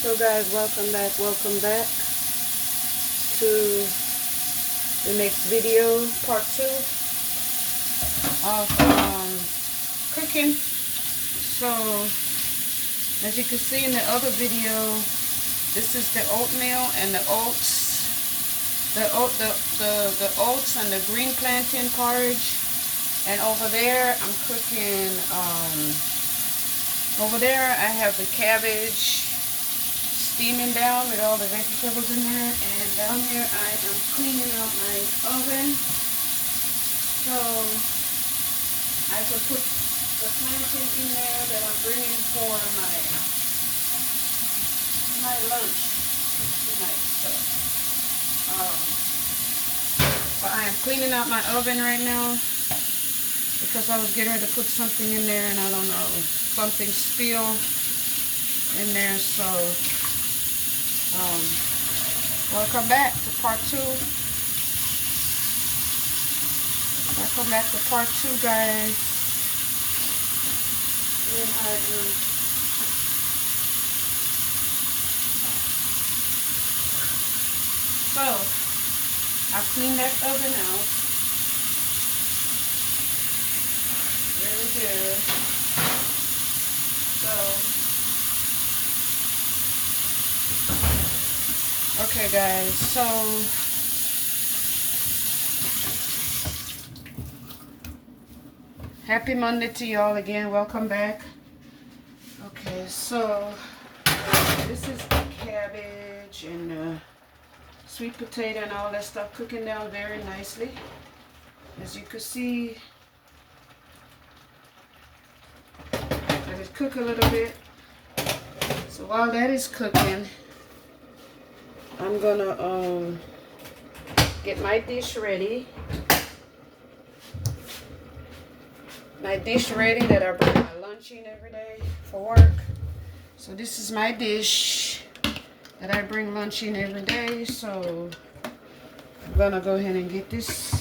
So guys, welcome back to the next video, part 2 of cooking. So as you can see in the other video, this is the oatmeal and the oats, the oats and the green plantain porridge. And over there I'm cooking, over there I have the cabbage steaming down with all the vegetables in there, and down here I am cleaning out my oven so I can put the plantain in there that I'm bringing for my lunch tonight. So I am cleaning out my oven right now because I was getting ready to put something in there and I don't know, something spilled in there. So welcome back to part 2. Welcome back to part 2, guys. And so I cleaned that oven out really good. Okay guys, so happy Monday to y'all again. Welcome back. Okay, so this is the cabbage and the sweet potato and all that stuff cooking down very nicely. As you can see, let it cook a little bit. So while that is cooking, I'm gonna get my dish ready. My dish ready that I bring my lunch in every day for work. So this is my dish that I bring lunch in every day. So I'm gonna go ahead and get this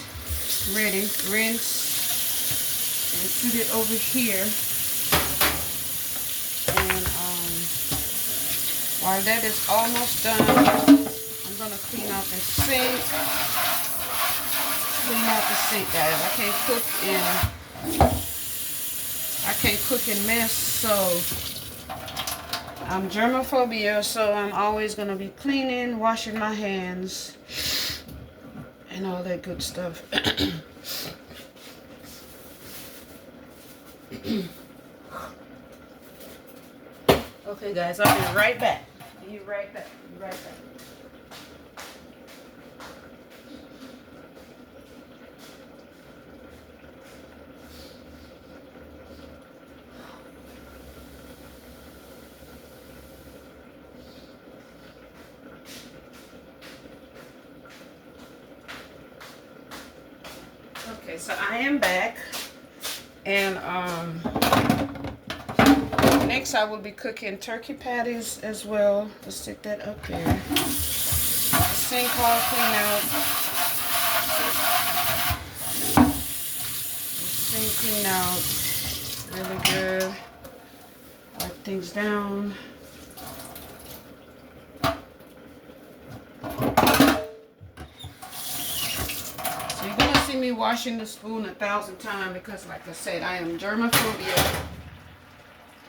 ready, rinse, and put it over here. And while that is almost done, I'm gonna clean out the sink. Clean out the sink, guys. I can't cook in mess, so I'm germophobia, so I'm always gonna be cleaning, washing my hands, and all that good stuff. Okay, guys, I'll be right back. Be right back. Be right back. Okay, so I am back, and next I will be cooking turkey patties as well. Let's stick that up there. The sink all clean out. The sink clean out really good. Wipe things down. So you're gonna see me washing the spoon 1,000 times because, like I said, I am germophobia.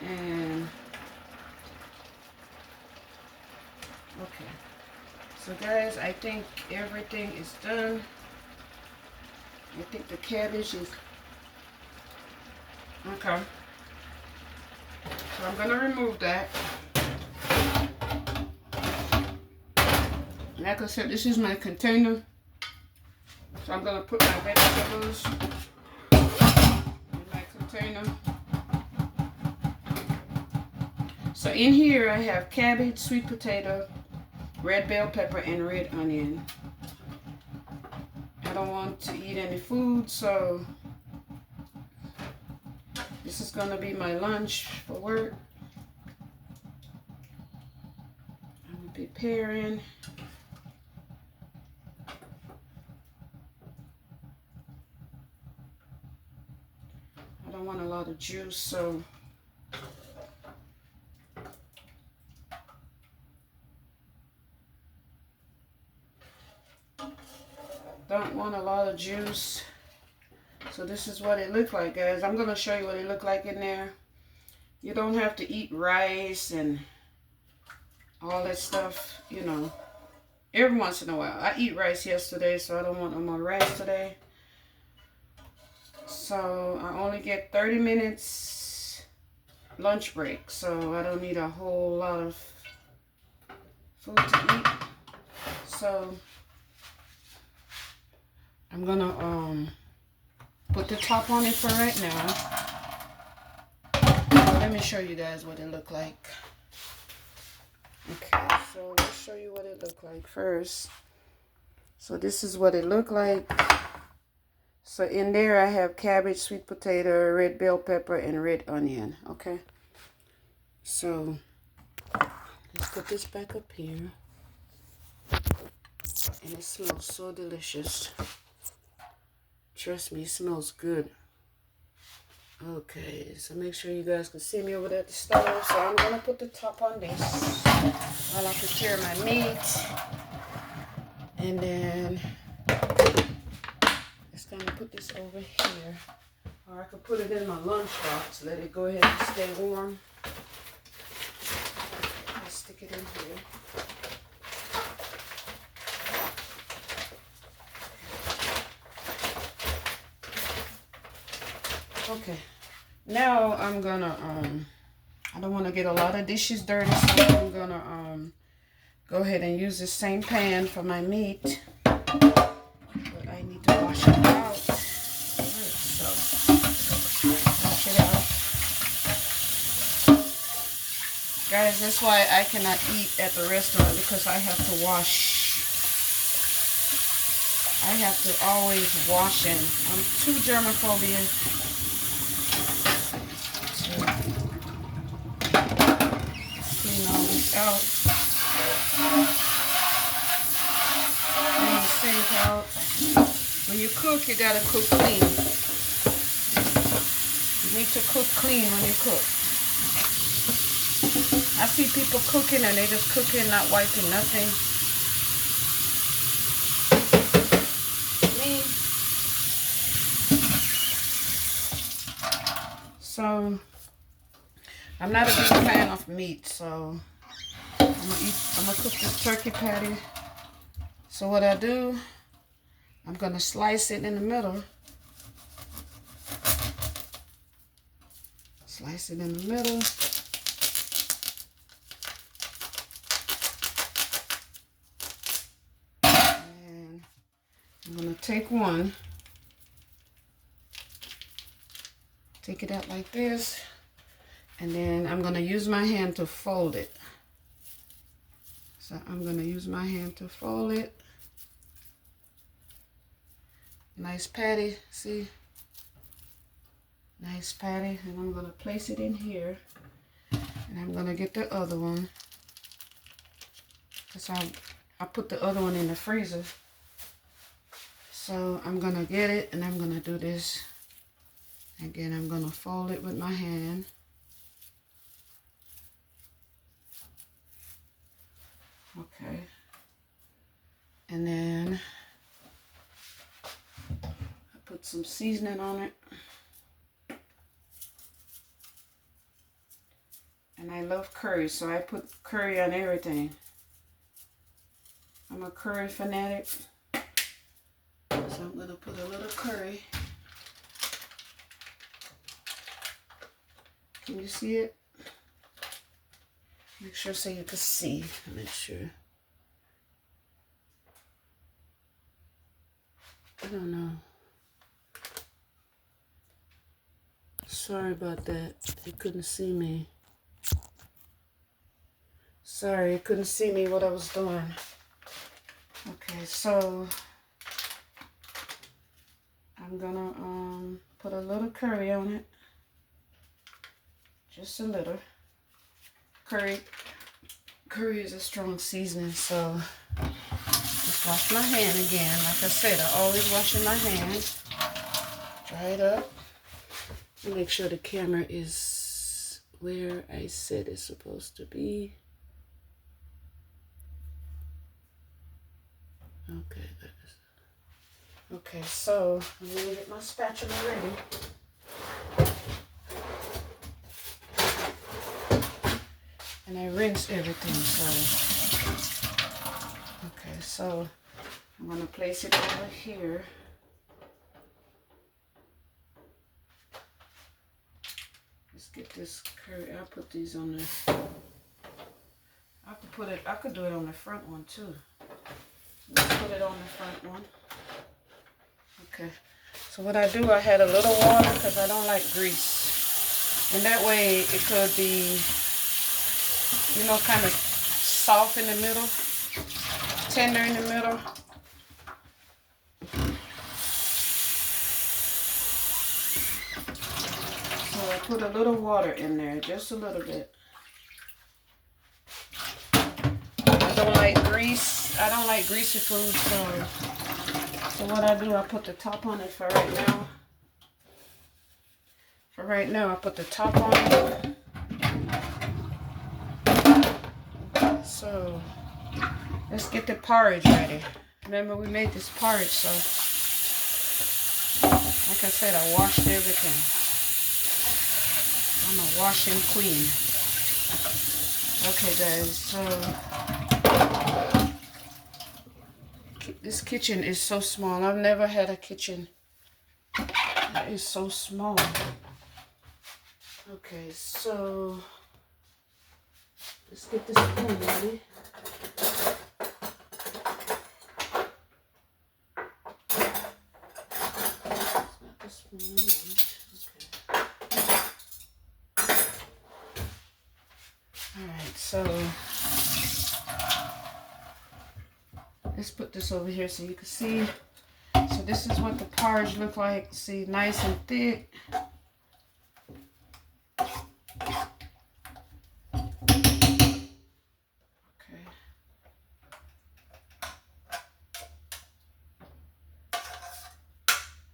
And okay, so guys, I think everything is done. I think the cabbage is okay, so I'm gonna remove that. Like I said, this is my container, so I'm gonna put my vegetables in my container. So in here I have cabbage, sweet potato, red bell pepper, and red onion. I don't want to eat any food, so this is gonna be my lunch for work. I'm preparing. I don't want a lot of juice, so don't want a lot of juice. So this is what it looked like, guys. I'm going to show you what it looked like in there. You don't have to eat rice and all that stuff, you know, every once in a while. I eat rice yesterday, so I don't want no more rice today. So I only get 30 minutes lunch break, so I don't need a whole lot of food to eat. So I'm gonna put the top on it for right now. Let me show you guys what it looked like. Okay, so let's show you what it looked like first. So this is what it looked like. So in there I have cabbage, sweet potato, red bell pepper, and red onion. Okay. So let's put this back up here. And it smells so delicious. Trust me, it smells good. Okay, so make sure you guys can see me over there at the stove. So I'm gonna put the top on this while I prepare my meat. And then it's gonna put this over here. Or I could put it in my lunchbox, let it go ahead and stay warm. Let's stick it in here. Okay, now I'm gonna I don't want to get a lot of dishes dirty, so I'm gonna go ahead and use the same pan for my meat, but I need to wash it out. So wash it out, guys. That's why I cannot eat at the restaurant, because I have to wash. I have to always wash, and I'm too germophobic. Clean all this out. Clean the sink out. When you cook, you gotta cook clean. You need to cook clean when you cook. I see people cooking and they just cooking, not wiping nothing. Me. So I'm not a big fan of meat, so I'm gonna cook this turkey patty. So what I do, I'm gonna slice it in the middle. Slice it in the middle. And I'm gonna take one. Take it out like this. And then I'm going to use my hand to fold it. So I'm going to use my hand to fold it. Nice patty, see? Nice patty. And I'm going to place it in here. And I'm going to get the other one. Because I put the other one in the freezer. So I'm going to get it and I'm going to do this. Again, I'm going to fold it with my hand. Okay, and then I put some seasoning on it, and I love curry, so I put curry on everything. I'm a curry fanatic, so I'm gonna put a little curry. Can you see it? Make sure so you can see. Make sure. I don't know. Sorry about that. You couldn't see me. Sorry, you couldn't see me what I was doing. Okay, so I'm gonna put a little curry on it. Just a little. Curry is a strong seasoning, so just wash my hand again. Like I said, I always wash in my hand. Dry it up. Make sure the camera is where I said it's supposed to be. Okay, Okay, so I'm gonna get my spatula ready. And I rinse everything, so. Okay, so I'm gonna place it over here. Let's get this curry. I'll put these on the. I have to put it. I could do it on the front one too. Let's put it on the front one. Okay. So what I do, I had a little water because I don't like grease, and that way it could be, you know, kind of soft in the middle, tender in the middle. So I put a little water in there, just a little bit. I don't like grease. I don't like greasy food, so what I do, I put the top on it for right now. For right now, I put the top on it. So let's get the porridge ready. Remember, we made this porridge, so like I said, I washed everything. I'm a washing queen. Okay, guys, so this kitchen is so small. I've never had a kitchen that is so small. Okay, so let's get this spoon ready. It's not the spoon I want. Okay. Alright, so let's put this over here so you can see. So this is what the porridge look like. See, nice and thick. Okay.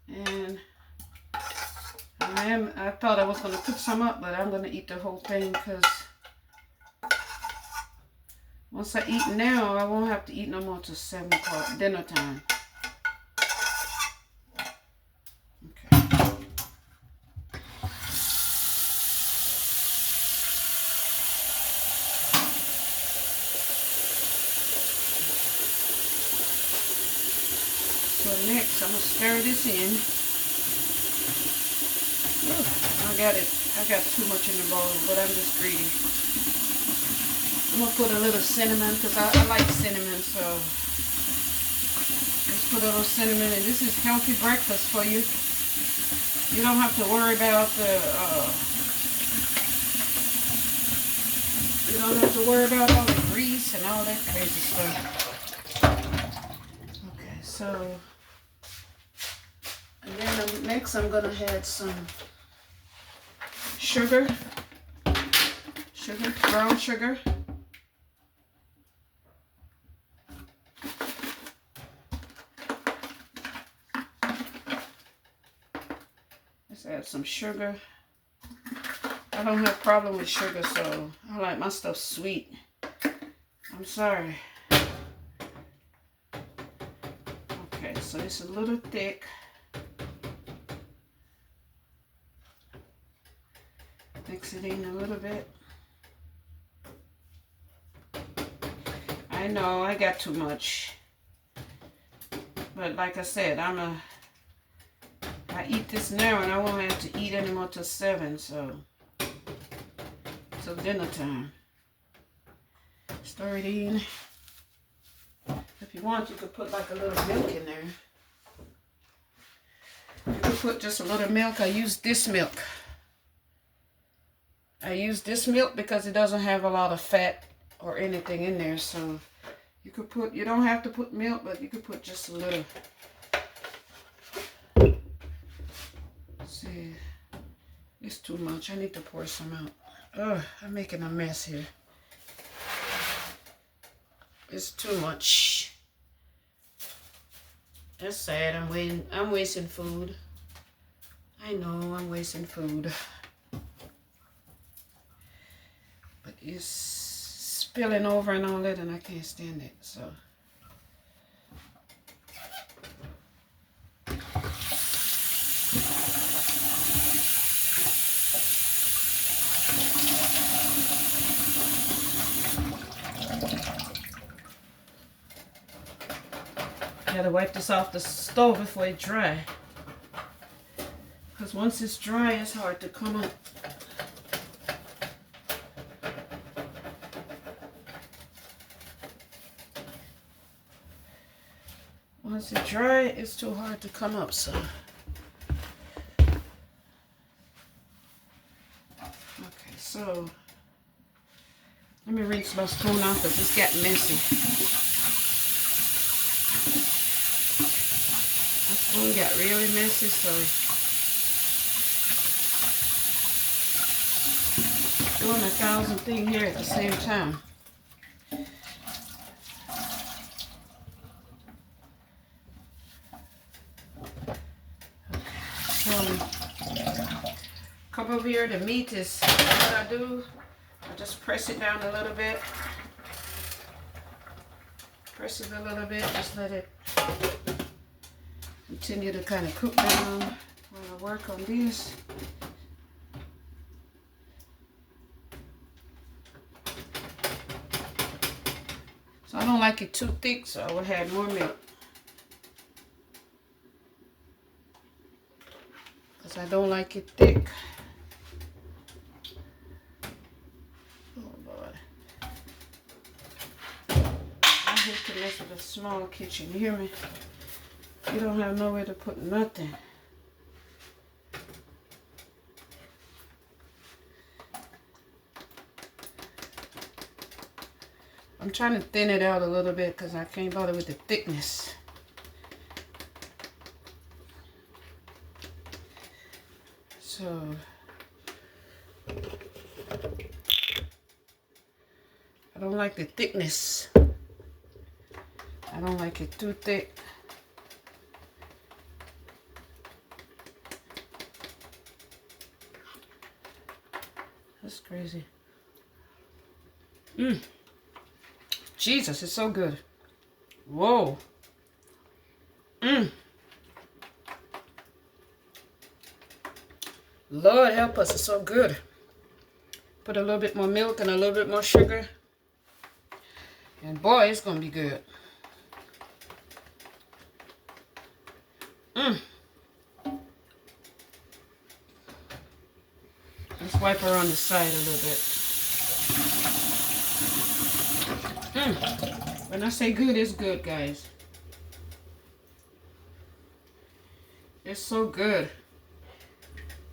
And I thought I was going to cook some up, but I'm going to eat the whole thing because once I eat now, I won't have to eat no more till 7 o'clock, dinner time. So next, I'm going to stir this in. I got too much in the bowl, but I'm just greedy. I'm going to put a little cinnamon because I like cinnamon, so let's put a little cinnamon in. This is healthy breakfast for you. You don't have to worry about you don't have to worry about all the grease and all that crazy stuff. Okay, so, and then next I'm going to add some sugar, brown sugar. Let's add some sugar. I don't have a problem with sugar, so I like my stuff sweet. I'm sorry. Okay, so it's a little thick. Mix it in a little bit. I know I got too much, but like I said, I eat this now and I won't have to eat anymore till 7, so till dinner time. Stir it in. If you want, you could put like a little milk in there. You could put just a little milk. I use this milk. I use this milk because it doesn't have a lot of fat or anything in there, so you could put, you don't have to put milk, but you could put just a little. See, it's too much. I need to pour some out. Oh, I'm making a mess here. It's too much. That's sad. I'm wasting food. I know I'm wasting food. But it's spilling over and all that, and I can't stand it, so. had to wipe this off the stove before it dry. Because once it's dry, it's hard to come up. Once it's dry, it's too hard to come up, so. Okay, so let me rinse my spoon off because it's getting messy. My spoon got really messy, so doing 1,000 things here at the same time. Come over here, the meat is, what I do, I just press it down a little bit. Press it a little bit, just let it continue to kind of cook down while I work on this. So I don't like it too thick, so I will add more milk. Because I don't like it thick. To mess with a small kitchen, you hear me? You don't have nowhere to put nothing. I'm trying to thin it out a little bit because I can't bother with the thickness. So I don't like the thickness. I don't like it too thick. That's crazy. Jesus, it's so good. Whoa. Lord help us, it's so good. Put a little bit more milk and a little bit more sugar. And boy, it's gonna be good. Let's wipe her on the side a little bit. When I say good, it's good, guys. It's so good.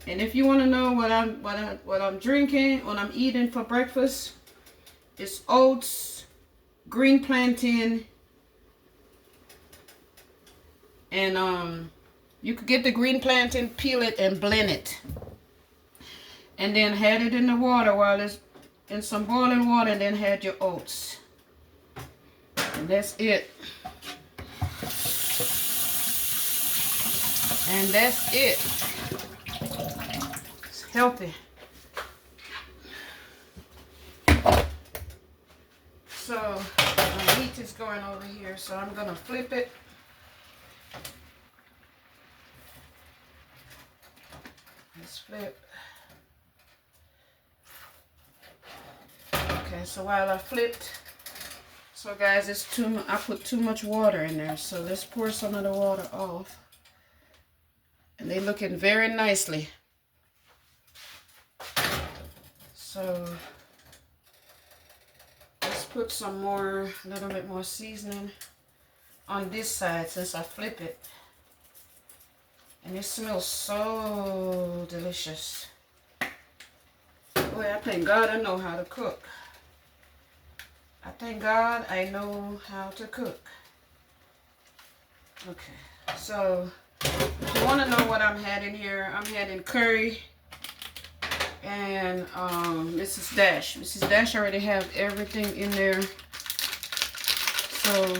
And if you want to know what I'm drinking, what I'm eating for breakfast, it's oats, green plantain, and you could get the green plantain, peel it, and blend it. And then add it in the water while it's in some boiling water, and then add your oats. And that's it. And that's it. It's healthy. So my meat is going over here, so I'm gonna flip it. Let's flip. Okay, so while I flipped, so guys, I put too much water in there, so let's pour some of the water off. And they're looking very nicely. So let's put some more, a little bit more seasoning on this side since I flip it. And it smells so delicious. Boy, I thank God I know how to cook. I thank God I know how to cook. Okay, so if you want to know what I'm adding here, I'm adding curry and Mrs. Dash. Mrs. Dash already have everything in there. So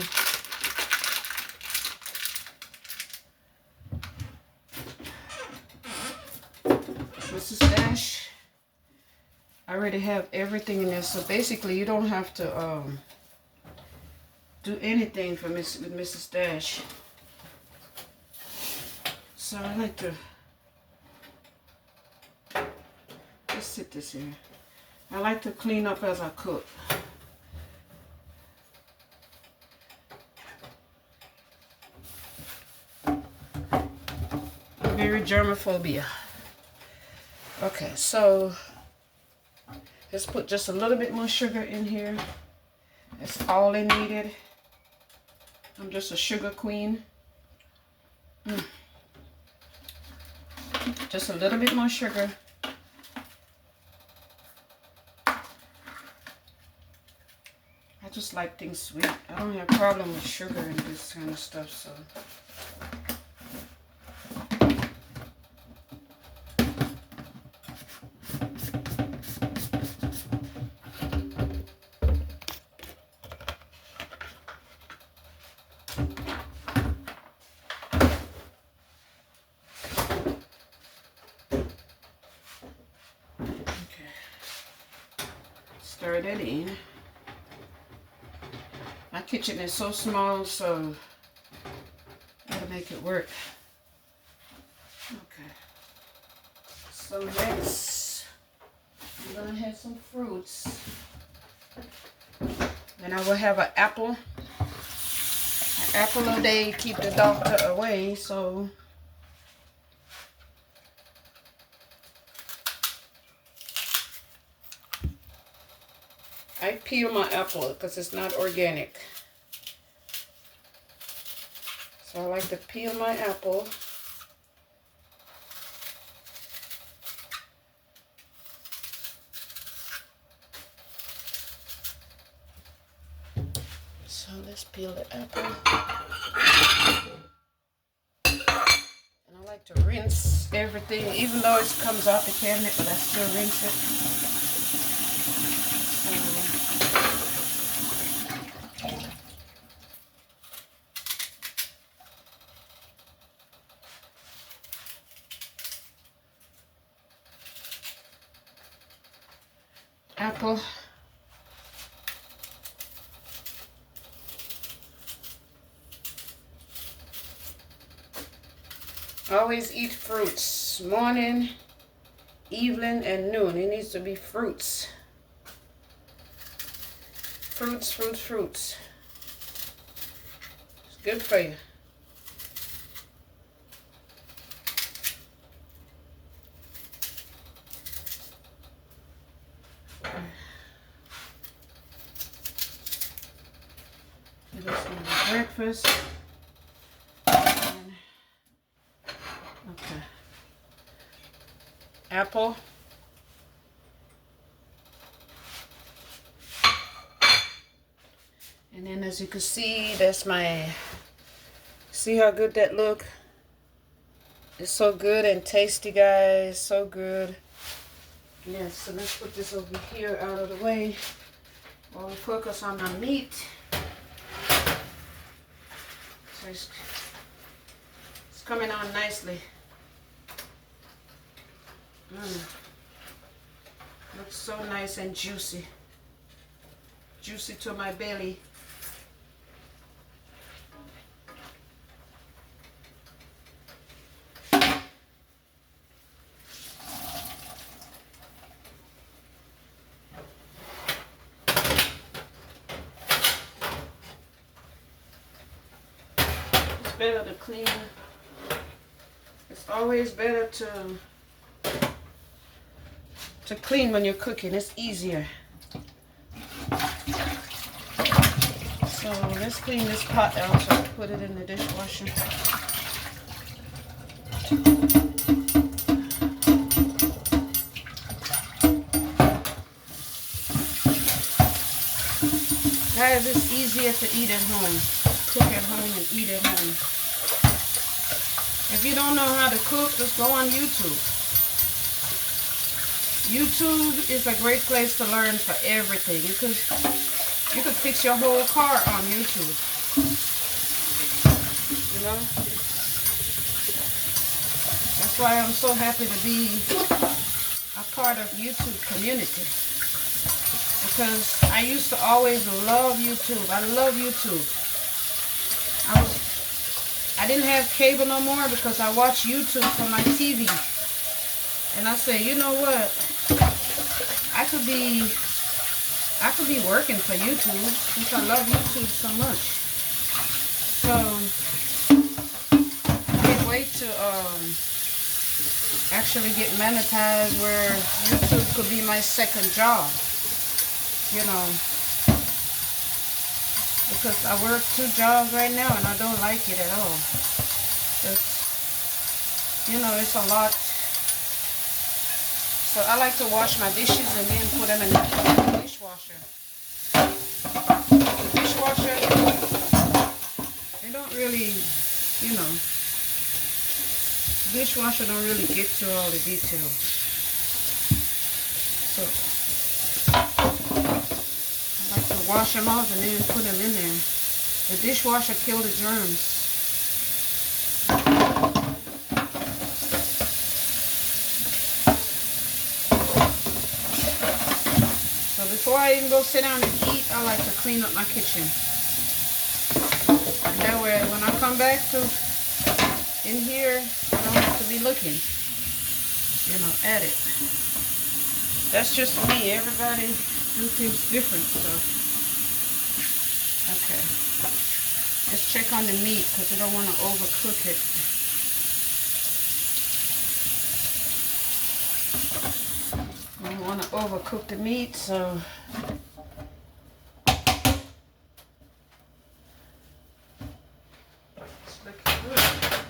Mrs. Dash, I already have everything in there. So basically, you don't have to do anything for with Mrs. Dash. So I like to just sit this here. I like to clean up as I cook. germophobia. Okay, so let's put just a little bit more sugar in here. That's all it needed. I'm just a sugar queen. Just a little bit more sugar. I just like things sweet. I don't have a problem with sugar and this kind of stuff, so. Okay. Stir that in. My kitchen is so small, so I gotta make it work. Okay. So next, I'm gonna have some fruits. Then I will have an apple. An apple a day keep the doctor away, so. I peel my apple because it's not organic. So I like to peel my apple. So let's peel the apple. And I like to rinse everything, even though it comes out the cabinet, but I still rinse it. Apple. Always eat fruits. Morning, evening, and noon. It needs to be fruits. Fruits, fruits, fruits. It's good for you. It is breakfast. Okay. Apple. And then as you can see, that's my, see how good that look? It's so good and tasty, guys. So good. Yes, so let's put this over here out of the way while we focus on the meat. So it's coming on nicely. Looks so nice and juicy. Juicy to my belly. It's better to clean. It's always better to clean when you're cooking. It's easier. So let's clean this pot out so I put it in the dishwasher. Guys, it's easier to eat at home. Cook at home and eat at home. If you don't know how to cook, just go on YouTube. YouTube is a great place to learn for everything. You could fix your whole car on YouTube. You know? That's why I'm so happy to be a part of YouTube community. Because I used to always love YouTube. I love YouTube. I didn't have cable no more because I watched YouTube for my TV. And I said, you know what? I could be working for YouTube since I love YouTube so much. So I can't wait to actually get monetized, where YouTube could be my second job, you know, because I work 2 jobs right now and I don't like it at all. You know, it's a lot. So I like to wash my dishes and then put them in the dishwasher. The dishwasher, they don't really, you know, dishwasher don't really get to all the details. So I like to wash them off and then put them in there. The dishwasher kills the germs. So before I even go sit down and eat, I like to clean up my kitchen. And that way, when I come back to in here, I don't have to be looking, you know, at it. That's just me. Everybody do things different, so. Okay. Let's check on the meat because I don't want to overcook it. I don't want to overcook the meat, so. It's looking good.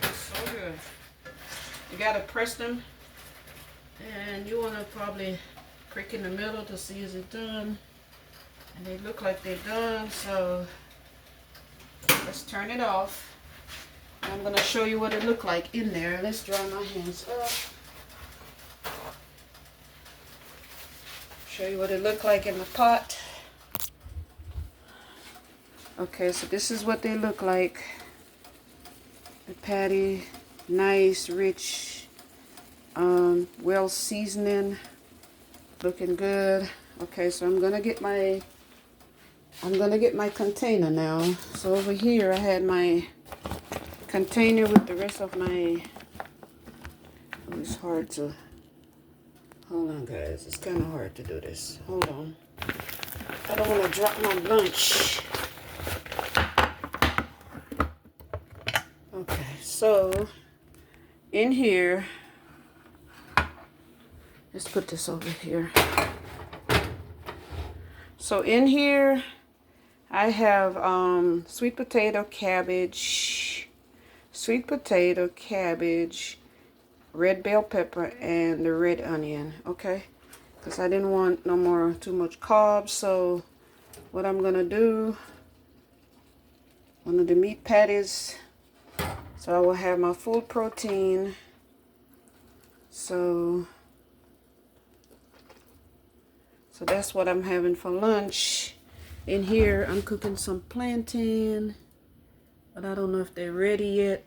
It's so good. You gotta press them, and you want to probably prick in the middle to see is it done. And they look like they're done, so let's turn it off. And I'm gonna show you what it looked like in there. Let's dry my hands up. Show you what it looked like in the pot. Okay, so this is what they look like. The patty, nice, rich, well seasoning, looking good. Okay, so I'm gonna get my container now. So over here I had my container with the rest of my. Oh, it's hard to. Hold on, guys. It's kind of hard to do this. Hold on. I don't want to drop my lunch. Okay, so in here, let's put this over here. So in here, I have sweet potato, cabbage, red bell pepper, and the red onion, okay? Because I didn't want too much carbs, so what I'm gonna do, one of the meat patties, so I will have my full protein. So that's what I'm having for lunch. In here, I'm cooking some plantain, but I don't know if they're ready yet.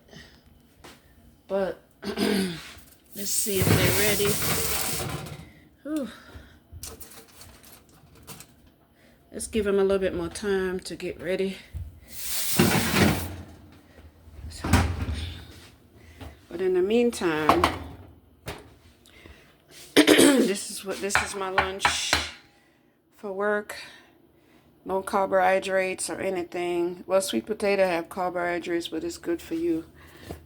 But let's see if they're ready. Whew. Let's give them a little bit more time to get ready. But in the meantime, this is my lunch for work. No carbohydrates or anything. Well, sweet potato have carbohydrates, but it's good for you.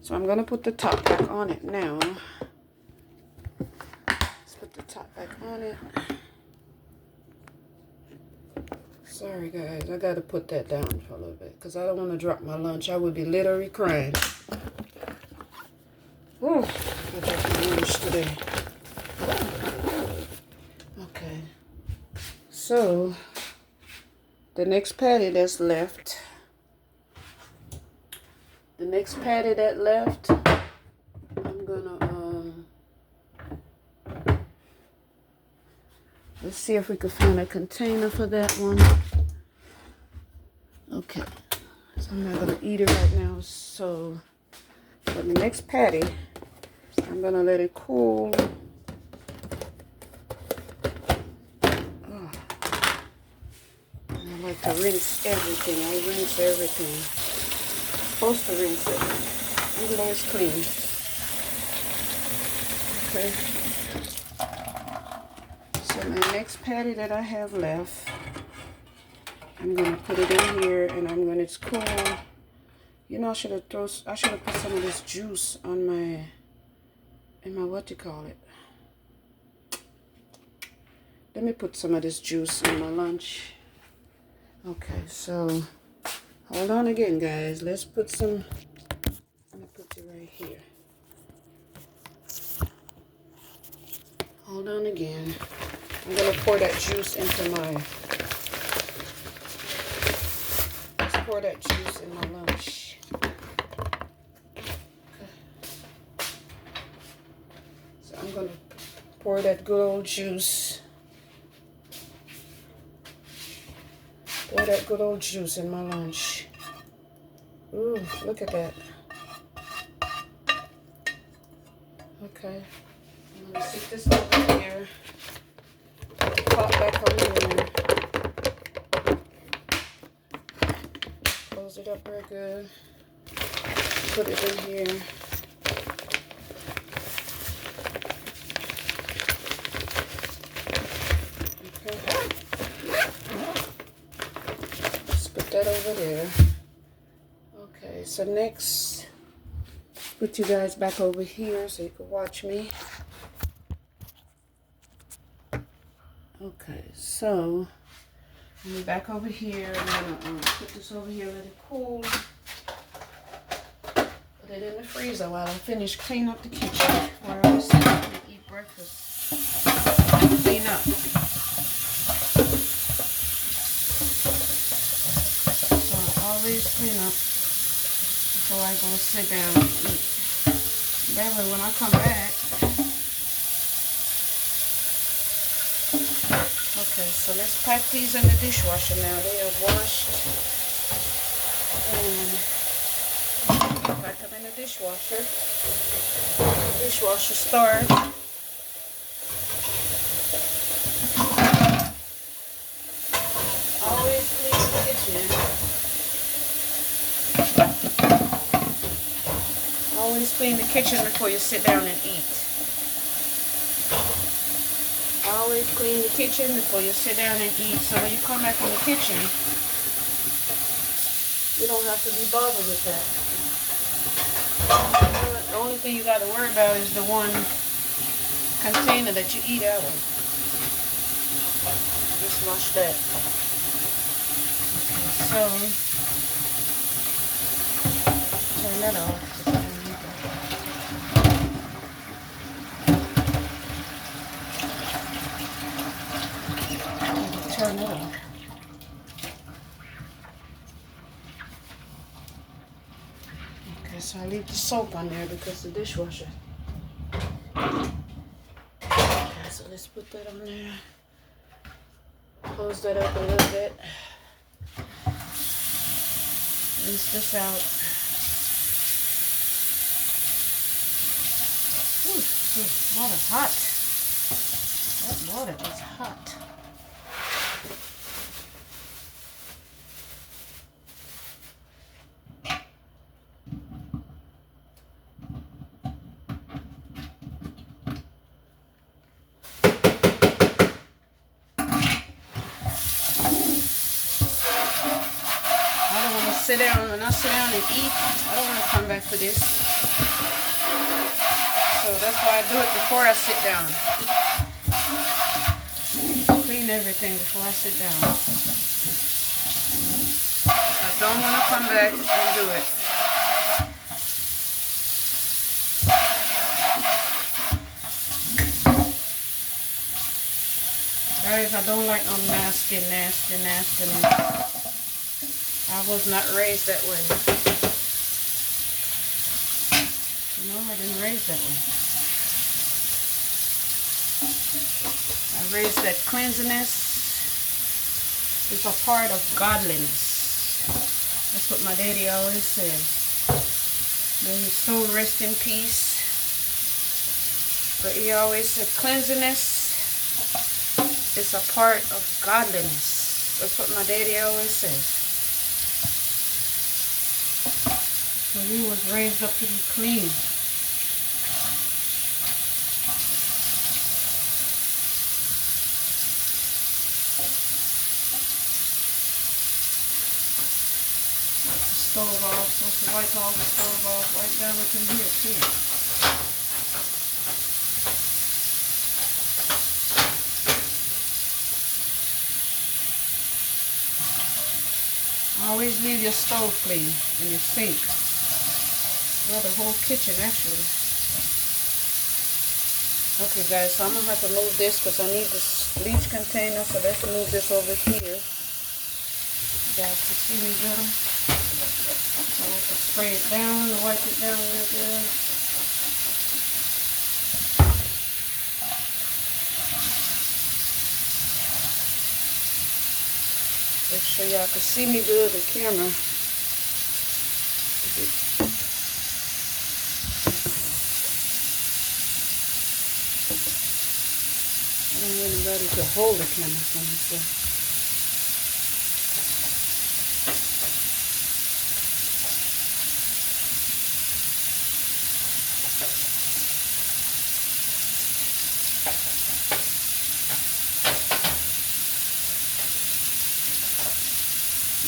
So I'm gonna put the top back on it now. Let's put the top back on it. Sorry guys, I gotta put that down for a little bit because I don't want to drop my lunch. I would be literally crying. Ooh, I dropped my lunch today. Okay. So the next patty that's left. I'm gonna let's see if we can find a container for that one. Okay, so I'm not gonna eat it right now. So for the next patty, I'm gonna let it cool. I like to rinse everything. I rinse everything. Supposed to rinse it, even though it's clean. Okay. So my next patty that I have left, I'm gonna put it in here, and it's cool. You know, I should have put some of this juice on my in my, what you call it. Let me put some of this juice in my lunch. Okay, so hold on again, guys. Let's put some, I'm gonna put it right here. Hold on again. I'm gonna pour that juice into my, let's pour that juice in my lunch. Okay. So I'm gonna pour that good old juice. Pour that good old juice in my lunch. Ooh, look at that. Okay. I'm gonna stick this over here. Put the pot back on there. Close it up real good. Put it in here. Okay. Just put that over there. Okay, so next, put you guys back over here so you can watch me. Okay, so I'm back over here. I'm gonna put this over here, let it cool. Put it in the freezer while I finish cleaning up the kitchen where I was sitting and eat breakfast. Clean up. So I always clean up before I go sit down and eat. That way when I come back. Okay, so let's pack these in the dishwasher now. They are washed. And pack them in the dishwasher. Dishwasher start. Always clean the kitchen. Always clean the kitchen before you sit down and eat. Always clean the kitchen before you sit down and eat, so when you come back in the kitchen, you don't have to be bothered with that. The only thing you got to worry about is the one container that you eat out of. Just wash that. Okay, so turn that off. Turn it off. Okay, so I leave the soap on there because the dishwasher. Okay, so let's put that on there. Close that up a little bit. Rinse this out. Ooh, water hot. That water is hot. Sit down, when I sit down and eat, I don't want to come back for this. So that's why I do it before I sit down. Clean everything before I sit down. I don't want to come back and do it. Guys, I don't like no nasty. I was not raised that way. No, I didn't raise that way. I raised that cleanliness is a part of godliness. That's what my daddy always said. May his soul rest in peace. But he always said cleanliness is a part of godliness. That's what my daddy always said. So we was raised up to be clean. Stove off, supposed to wipe all the stove off, wipe down up in here too. Always leave your stove clean and your sink. Well, the whole kitchen actually. Okay guys, so I'm going to have to move this because I need this bleach container. So let's move this over here. You guys can see me better. So I have to spray it down and wipe it down real good. Make sure y'all can see me good, the camera. I don't really ready to hold the camera from myself.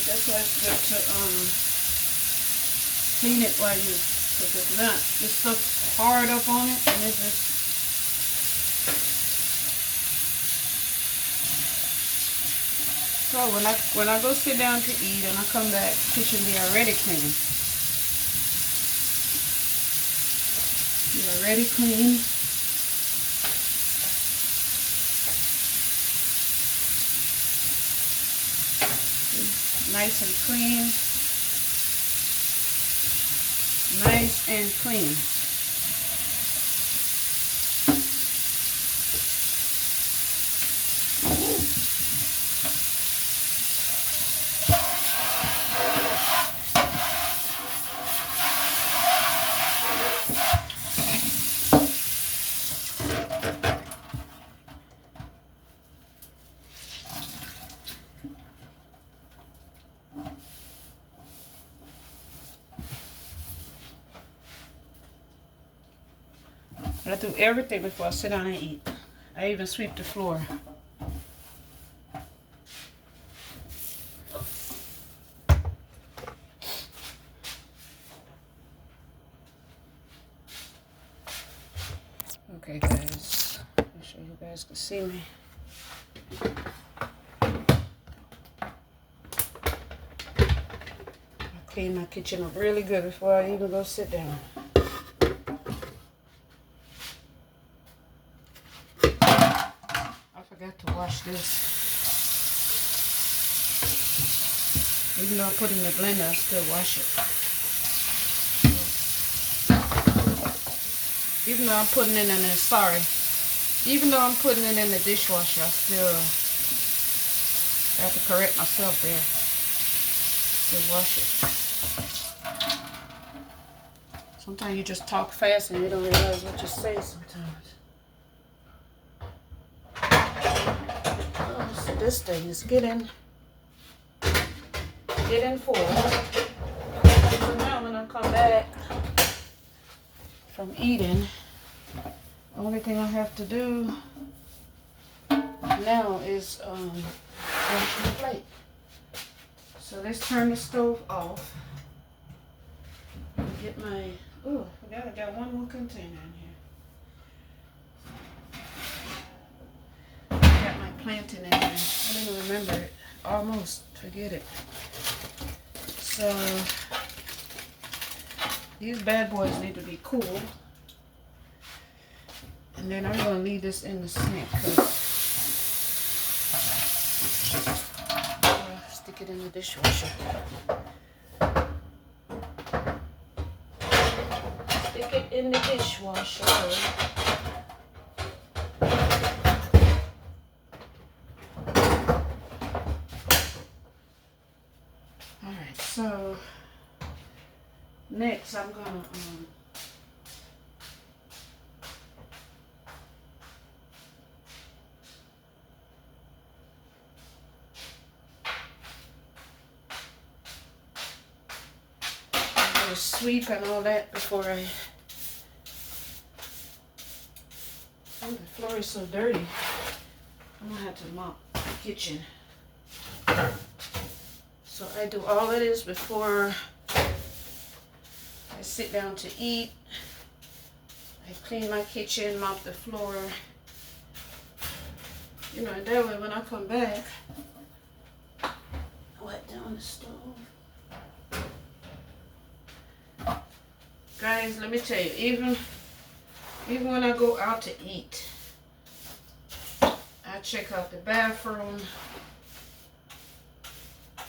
That's why it's good to clean it while you, because if not, this stuff's hard up on it and it just. So when I go sit down to eat and I come back, the kitchen be already clean. Be already clean. Nice and clean. Nice and clean. I do everything before I sit down and eat. I even sweep the floor. Okay guys, make sure you guys can see me. I clean my kitchen up really good before I even go sit down. I forgot to wash this. Even though I put it in the blender, I still wash it. Even though I'm putting it in the, even though I'm putting it in the dishwasher, I still have to correct myself there. Still wash it. Sometimes you just talk fast and you don't realize what you say sometimes. Oh, so this thing is getting full. So now when I come back from eating, the only thing I have to do now is wash my plate. So let's turn the stove off. Get my, oh, I forgot I got one more container in here. I got my plantain in there. I didn't remember it. Almost forget it. So these bad boys need to be cool. And then I'm going to leave this in the sink. Stick it in the dishwasher. Stick it in the dishwasher. Alright, so next I'm going to sweep and all that before I, oh, the floor is so dirty. I'm gonna have to mop the kitchen. So I do all of this before I sit down to eat. I clean my kitchen, mop the floor. You know, that way when I come back, I wipe down the stove. guys, let me tell you, even when I go out to eat, I check out the bathroom. I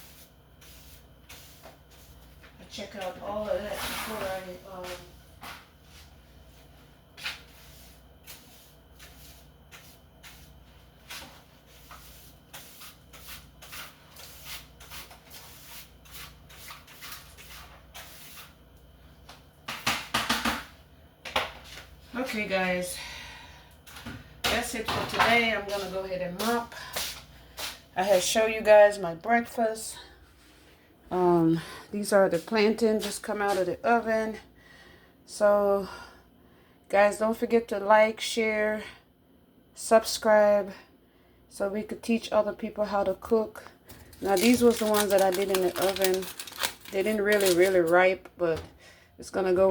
check out all of that before I okay, guys, that's it for today. I'm gonna go ahead and mop. I have show you guys my breakfast. These are the plantain just come out of the oven. So guys, don't forget to like, share, subscribe, so we could teach other people how to cook. Now these was the ones that I did in the oven. They didn't really ripe, but it's gonna go